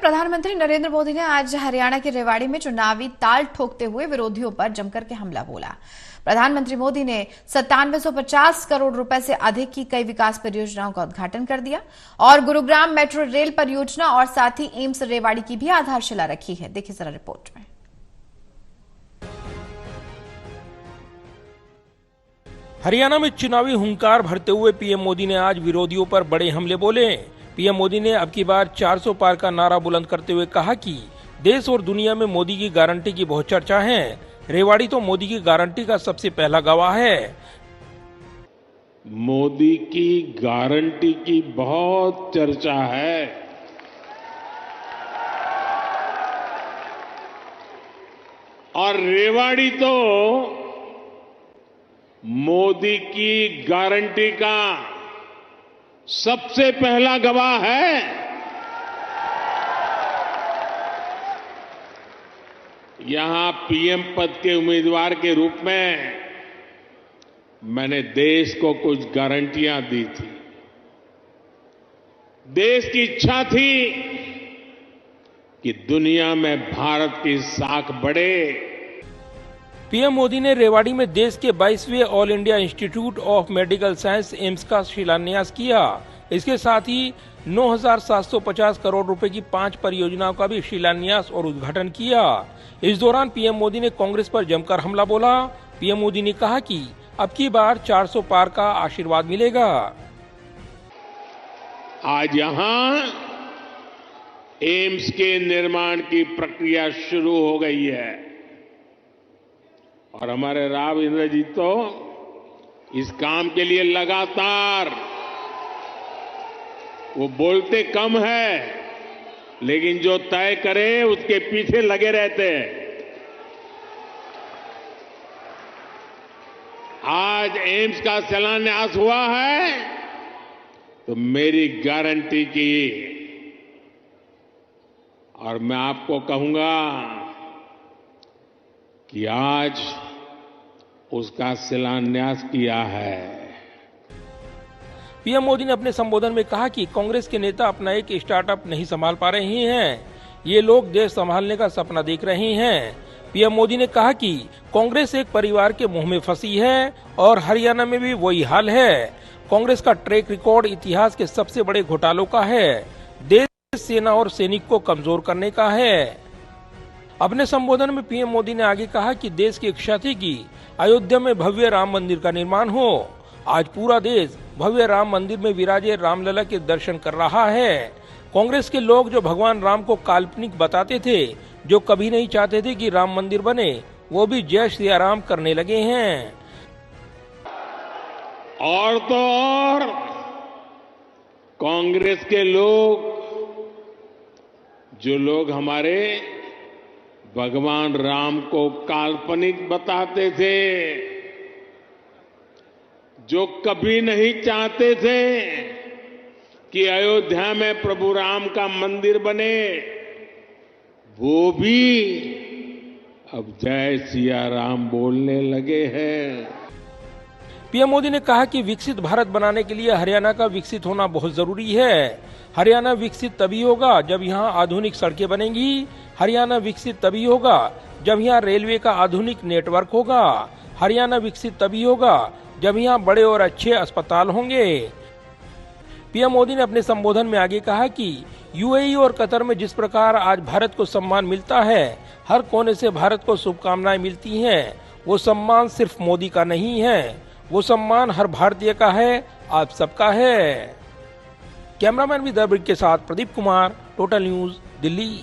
प्रधानमंत्री नरेंद्र मोदी ने आज हरियाणा के रेवाड़ी में चुनावी ताल ठोकते हुए विरोधियों पर जमकर के हमला बोला। प्रधानमंत्री मोदी ने 9750 करोड़ रुपए से अधिक की कई विकास परियोजनाओं का उद्घाटन कर दिया और गुरुग्राम मेट्रो रेल परियोजना और साथ ही एम्स रेवाड़ी की भी आधारशिला रखी है। देखिए जरा रिपोर्ट में। हरियाणा में चुनावी हुंकार भरते हुए पीएम मोदी ने आज विरोधियों पर बड़े हमले बोले। पीएम मोदी ने अब की बार 400 पार का नारा बुलंद करते हुए कहा कि देश और दुनिया में मोदी की गारंटी की बहुत चर्चा है। रेवाड़ी तो मोदी की गारंटी का सबसे पहला गवाह है। मोदी की गारंटी की बहुत चर्चा है। और रेवाड़ी तो मोदी की गारंटी का सबसे पहला गवाह है। यहां पीएम पद के उम्मीदवार के रूप में मैंने देश को कुछ गारंटियां दी थी। देश की इच्छा थी कि दुनिया में भारत की साख बढ़े। पीएम मोदी ने रेवाड़ी में देश के 22वें All India Institute of Medical Science AIIMS का शिलान्यास किया। इसके साथ ही 9750 करोड़ रुपए की 5 परियोजनाओं का भी शिलान्यास और उद्घाटन किया। इस दौरान पीएम मोदी ने कांग्रेस पर जमकर हमला बोला। पीएम मोदी ने कहा कि अब की बार 400 पार का आशीर्वाद मिलेगा। आज यहां एम्स के निर्माण की प्रक्रिया शुरू हो गई है और हमारे राव इंद्रजीत तो इस काम के लिए लगातार, वो बोलते कम है लेकिन जो तय करे उसके पीछे लगे रहते हैं। आज एम्स का शिलान्यास हुआ है तो मेरी गारंटी की, और मैं आपको कहूंगा कि आज उसका शिलान्यास किया है। पीएम मोदी ने अपने संबोधन में कहा कि कांग्रेस के नेता अपना एक स्टार्टअप नहीं संभाल पा रहे हैं। ये लोग देश संभालने का सपना देख रहे हैं। पीएम मोदी ने कहा कि कांग्रेस एक परिवार के मुंह में फंसी है और हरियाणा में भी वही हाल है। कांग्रेस का ट्रैक रिकॉर्ड इतिहास के सबसे बड़े घोटालों का है। देश, सेना और सैनिक को कमजोर करने का है। अपने संबोधन में पीएम मोदी ने आगे कहा कि देश की इच्छा थी कि अयोध्या में भव्य राम मंदिर का निर्माण हो। आज पूरा देश भव्य राम मंदिर में विराजे रामलला के दर्शन कर रहा है। कांग्रेस के लोग जो भगवान राम को काल्पनिक बताते थे, जो कभी नहीं चाहते थे कि राम मंदिर बने, वो भी जय श्री राम करने लगे हैं। और तो और कांग्रेस के लोग, जो लोग हमारे भगवान राम को काल्पनिक बताते थे, जो कभी नहीं चाहते थे कि अयोध्या में प्रभु राम का मंदिर बने, वो भी अब जय सिया राम बोलने लगे हैं। पीएम मोदी ने कहा कि विकसित भारत बनाने के लिए हरियाणा का विकसित होना बहुत जरूरी है। हरियाणा विकसित तभी होगा जब यहाँ आधुनिक सड़कें बनेंगी। हरियाणा विकसित तभी होगा जब यहाँ रेलवे का आधुनिक नेटवर्क होगा। हरियाणा विकसित तभी होगा जब यहाँ बड़े और अच्छे अस्पताल होंगे। पीएम मोदी ने अपने संबोधन में आगे कहा कि यूएई और कतर में जिस प्रकार आज भारत को सम्मान मिलता है, हर कोने से भारत को शुभकामनाएं मिलती हैं, वो सम्मान सिर्फ मोदी का नहीं है, वो सम्मान हर भारतीय का है, आप सबका है। कैमरामैन विदर्भ के साथ प्रदीप कुमार, टोटल न्यूज, दिल्ली।